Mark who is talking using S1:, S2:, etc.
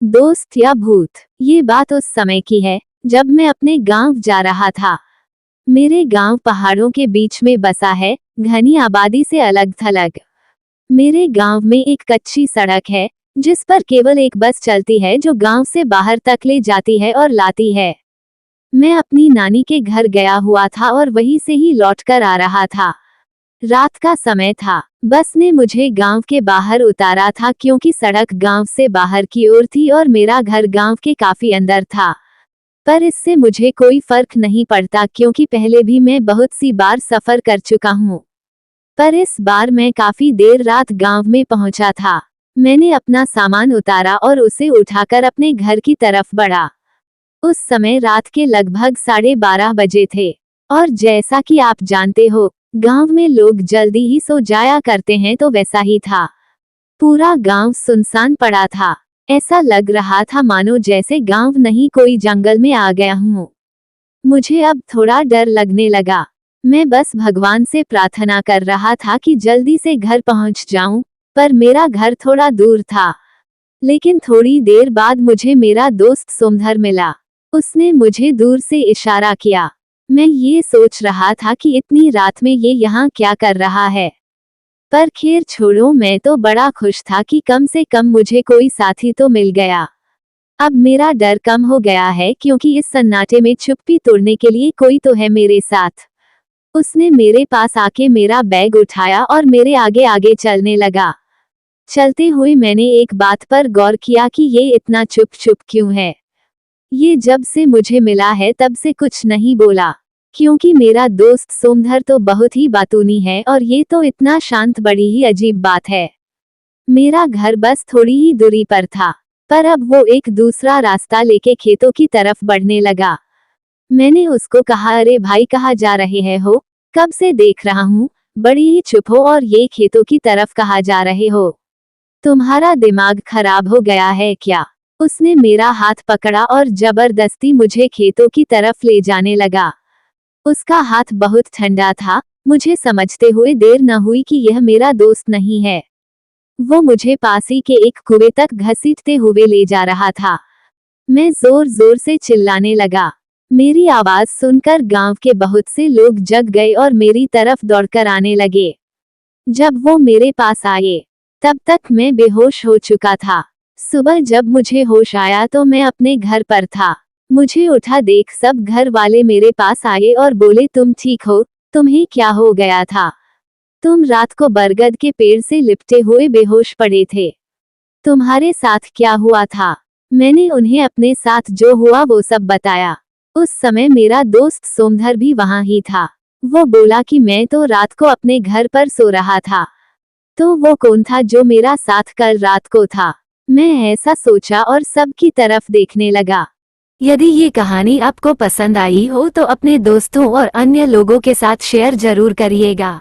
S1: दोस्त या भूत। ये बात उस समय की है जब मैं अपने गांव जा रहा था। मेरे गांव पहाड़ों के बीच में बसा है, घनी आबादी से अलग थलग। मेरे गांव में एक कच्ची सड़क है जिस पर केवल एक बस चलती है जो गांव से बाहर तक ले जाती है और लाती है। मैं अपनी नानी के घर गया हुआ था और वहीं से ही लौटकर आ रहा था। रात का समय था। बस ने मुझे गांव के बाहर उतारा था क्योंकि सड़क गांव से बाहर की ओर थी और मेरा घर गांव के काफी अंदर था। पर इससे मुझे कोई फर्क नहीं पड़ता क्योंकि पहले भी मैं बहुत सी बार सफर कर चुका हूँ। पर इस बार मैं काफी देर रात गांव में पहुंचा था। मैंने अपना सामान उतारा और उसे उठाकर अपने घर की तरफ बढ़ा। उस समय रात के लगभग 12:30 बजे थे। और जैसा कि आप जानते हो, गांव में लोग जल्दी ही सो जाया करते हैं, तो वैसा ही था। पूरा गांव सुनसान पड़ा था। ऐसा लग रहा था मानो जैसे गांव नहीं कोई जंगल में आ गया हूँ। मुझे अब थोड़ा डर लगने लगा। मैं बस भगवान से प्रार्थना कर रहा था कि जल्दी से घर पहुंच जाऊं, पर मेरा घर थोड़ा दूर था। लेकिन थोड़ी देर बाद मुझे मेरा दोस्त सोमधर मिला। उसने मुझे दूर से इशारा किया। मैं ये सोच रहा था कि इतनी रात में ये यहाँ क्या कर रहा है। पर खैर छोड़ो, मैं तो बड़ा खुश था कि कम से कम मुझे कोई साथी तो मिल गया। अब मेरा डर कम हो गया है क्योंकि इस सन्नाटे में चुप्पी तोड़ने के लिए कोई तो है मेरे साथ। उसने मेरे पास आके मेरा बैग उठाया और मेरे आगे आगे चलने लगा। चलते हुए मैंने एक बात पर गौर किया कि ये इतना चुप चुप क्यों है। ये जब से मुझे मिला है तब से कुछ नहीं बोला। क्योंकि मेरा दोस्त सोमधर तो बहुत ही बातूनी है और ये तो इतना शांत, बड़ी ही अजीब बात है। मेरा घर बस थोड़ी ही दूरी पर था, पर अब वो एक दूसरा रास्ता लेके खेतों की तरफ बढ़ने लगा। मैंने उसको कहा, अरे भाई कहाँ जा रहे हो? कब से देख रहा हूँ, बड़ी ही चुप हो और ये खेतों की तरफ कहाँ जा रहे हो? तुम्हारा दिमाग खराब हो गया है क्या? उसने मेरा हाथ पकड़ा और जबरदस्ती मुझे खेतों की तरफ ले जाने लगा। उसका हाथ बहुत ठंडा था। मुझे समझते हुए देर न हुई कि यह मेरा दोस्त नहीं है। वो मुझे पास ही के एक कुएं तक घसीटते हुए ले जा रहा था। मैं जोर जोर से चिल्लाने लगा। मेरी आवाज सुनकर गांव के बहुत से लोग जग गए और मेरी तरफ दौड़कर आने लगे। जब वो मेरे पास आए, तब तक मैं बेहोश हो चुका था। सुबह जब मुझे होश आया तो मैं अपने घर पर था। मुझे उठा देख सब घर वाले मेरे पास आए और बोले, तुम ठीक हो? तुम्हें क्या हो गया था? तुम रात को बरगद के पेड़ से लिपटे हुए बेहोश पड़े थे। तुम्हारे साथ क्या हुआ था? मैंने उन्हें अपने साथ जो हुआ वो सब बताया। उस समय मेरा दोस्त सोमधर भी वहां ही था। वो बोला कि मैं तो रात को अपने घर पर सो रहा था। तो वो कौन था जो मेरा साथ कल रात को था? मैं ऐसा सोचा और सबकी तरफ देखने लगा। यदि ये कहानी आपको पसंद आई हो तो अपने दोस्तों और अन्य लोगों के साथ शेयर जरूर करिएगा।